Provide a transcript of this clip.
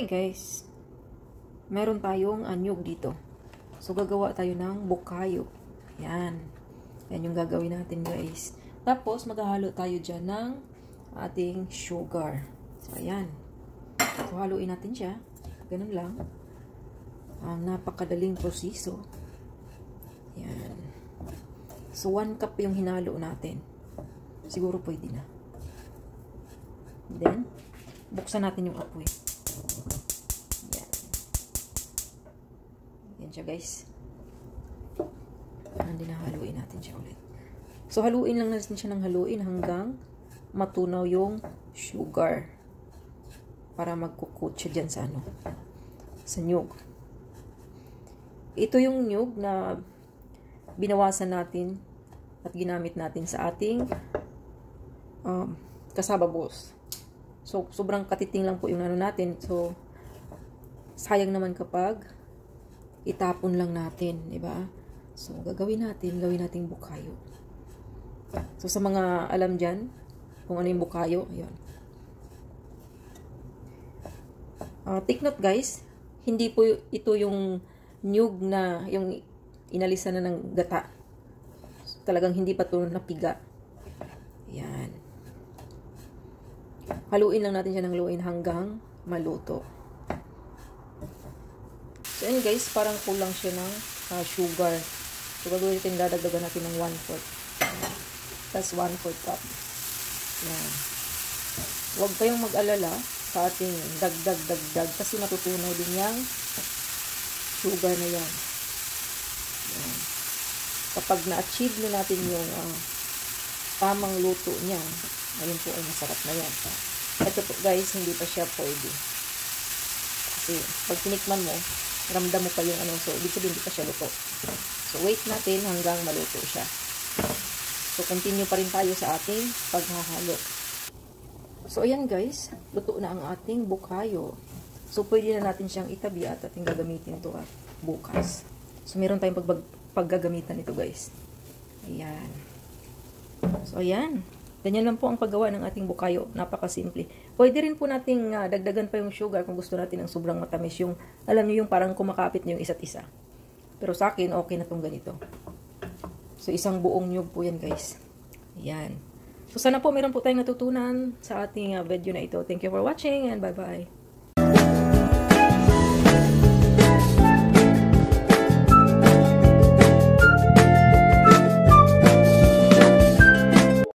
Okay guys, meron tayong anyog dito. So gagawa tayo ng bukayo. Yan. Yan yung gagawin natin guys. Tapos maghahalo tayo dyan ng ating sugar. So ayan. So haluin natin siya. Ganun lang. Napakadaling proseso. Yan. So 1 cup yung hinalo natin. Siguro pwede na. Then, buksan natin yung apoy. Yan. Yan siya guys. And then haluin natin siya ulit. So haluin lang natin siya ng haluin hanggang matunaw yung sugar. Para magkukut siya dyan sa sa nyug. Ito yung nyug na binawasan natin at ginamit natin sa ating kasababos. So, sobrang katiting lang po yung natin. So, sayang naman kapag itapon lang natin, di ba? So, gawin natin bukayo. So, sa mga alam dyan, kung ano yung bukayo, ayun. Take note guys, hindi po ito yung nyug na, yung inalisan na ng gata. Talagang hindi pa ito napiga. Yan. Haluin lang natin siya ng haluin hanggang maluto. So, yan guys, parang kulang siya ng sugar. So, gagawin natin, dadagdagan natin ng 1/4. That's 1/4 cup. Yan. Huwag kayong mag-alala sa ating dagdag kasi matutunaw din yung sugar na yan. Yan. Kapag na-achieve na natin yung tamang luto niya, ayun po ay masarap na yan. Ito po guys, hindi pa siya pwede. Kasi pag tinikman mo, ramdam mo pa yung so ibig sabihin hindi pa siya luto. So wait natin hanggang maluto siya. So continue pa rin tayo sa ating paghahalo. So ayan guys, luto na ang ating bukayo. So pwede na natin siyang itabi at ating gagamitin ito bukas. So meron tayong paggagamitan ito guys. Ayan. So ayan. Ganyan lang po ang paggawa ng ating bukayo. Napakasimple. Pwede rin po nating dagdagan pa yung sugar kung gusto natin ng sobrang matamis. Yung, alam nyo yung parang kumakapit nyo yung isa't isa. Pero sa akin, okay na tong ganito. So isang buong nyug po yan guys. Ayan. So sana po meron po tayong natutunan sa ating video na ito. Thank you for watching and bye bye.